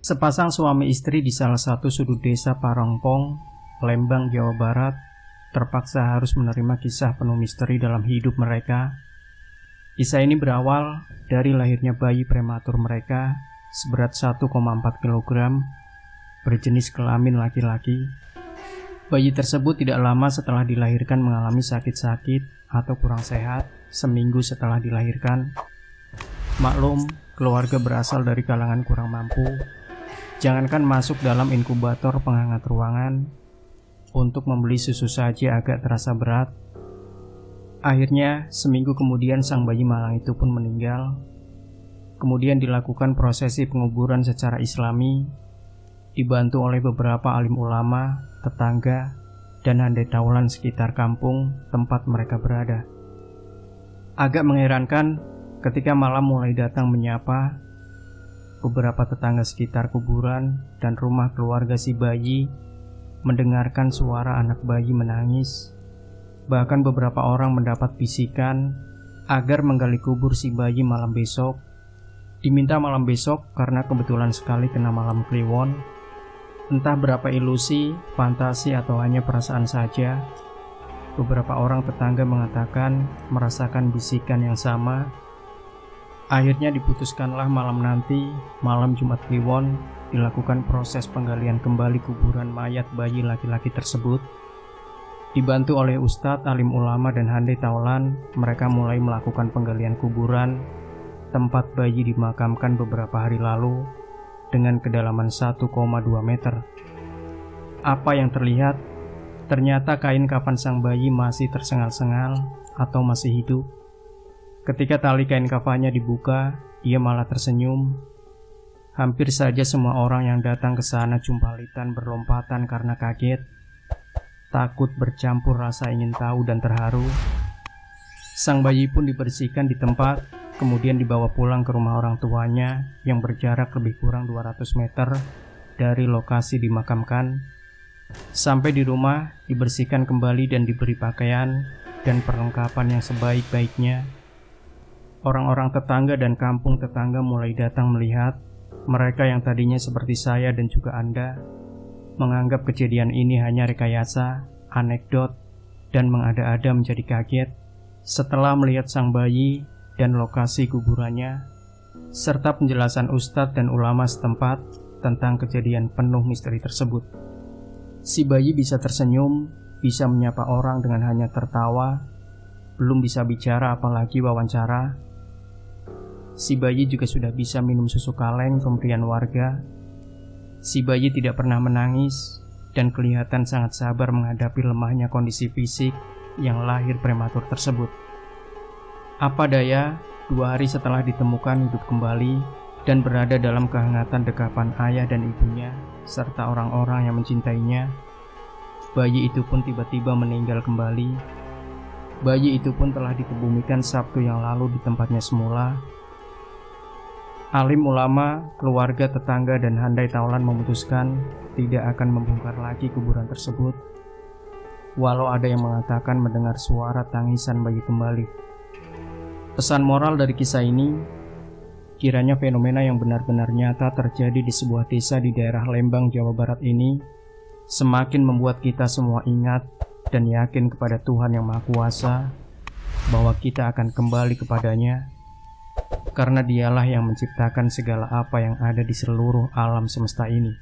Sepasang suami istri di salah satu sudut desa Parongpong, Lembang, Jawa Barat, terpaksa harus menerima kisah penuh misteri dalam hidup mereka. Kisah ini berawal dari lahirnya bayi prematur mereka seberat 1,4 kg, berjenis kelamin laki-laki. Bayi tersebut tidak lama setelah dilahirkan mengalami sakit-sakit atau kurang sehat seminggu setelah dilahirkan. Maklum, keluarga berasal dari kalangan kurang mampu. Jangankan masuk dalam inkubator penghangat ruangan, untuk membeli susu saja agak terasa berat. Akhirnya, seminggu kemudian sang bayi malang itu pun meninggal. Kemudian dilakukan prosesi penguburan secara Islami, dibantu oleh beberapa alim ulama, tetangga, dan handai taulan sekitar kampung tempat mereka berada. Agak mengherankan ketika malam mulai datang menyapa, beberapa tetangga sekitar kuburan dan rumah keluarga si bayi mendengarkan suara anak bayi menangis. Bahkan beberapa orang mendapat bisikan agar menggali kubur si bayi malam besok. Diminta malam besok karena kebetulan sekali kena malam kliwon. Entah berapa ilusi, fantasi, atau hanya perasaan saja, beberapa orang tetangga mengatakan merasakan bisikan yang sama. Akhirnya diputuskanlah malam nanti, malam Jumat Kliwon, dilakukan proses penggalian kembali kuburan mayat bayi laki-laki tersebut. Dibantu oleh ustadz, alim ulama, dan handai taulan, mereka mulai melakukan penggalian kuburan tempat bayi dimakamkan beberapa hari lalu dengan kedalaman 1,2 meter. Apa yang terlihat? Ternyata kain kafan sang bayi masih tersengal-sengal atau masih hidup. Ketika tali kain kafannya dibuka, ia malah tersenyum. Hampir saja semua orang yang datang ke sana jumpalitan berlompatan karena kaget, takut bercampur rasa ingin tahu dan terharu. Sang bayi pun dibersihkan di tempat, kemudian dibawa pulang ke rumah orang tuanya yang berjarak lebih kurang 200 meter dari lokasi dimakamkan. Sampai di rumah, dibersihkan kembali dan diberi pakaian dan perlengkapan yang sebaik-baiknya. Orang-orang tetangga dan kampung tetangga mulai datang melihat. Mereka yang tadinya seperti saya dan juga Anda menganggap kejadian ini hanya rekayasa, anekdot, dan mengada-ada menjadi kaget setelah melihat sang bayi dan lokasi kuburannya, serta penjelasan ustadz dan ulama setempat tentang kejadian penuh misteri tersebut. Si bayi bisa tersenyum, bisa menyapa orang dengan hanya tertawa, belum bisa bicara apalagi wawancara. Si bayi juga sudah bisa minum susu kaleng pemberian warga. Si bayi tidak pernah menangis dan kelihatan sangat sabar menghadapi lemahnya kondisi fisik yang lahir prematur tersebut. Apa daya, 2 hari setelah ditemukan hidup kembali dan berada dalam kehangatan dekapan ayah dan ibunya serta orang-orang yang mencintainya, bayi itu pun tiba-tiba meninggal kembali. Bayi itu pun telah dikebumikan Sabtu yang lalu di tempatnya semula. Alim ulama, keluarga, tetangga, dan handai taulan memutuskan tidak akan membongkar lagi kuburan tersebut, walau ada yang mengatakan mendengar suara tangisan bayi kembali. Pesan moral dari kisah ini, kiranya fenomena yang benar-benar nyata terjadi di sebuah desa di daerah Lembang, Jawa Barat ini semakin membuat kita semua ingat dan yakin kepada Tuhan yang Maha Kuasa bahwa kita akan kembali kepadanya, karena Dialah yang menciptakan segala apa yang ada di seluruh alam semesta ini.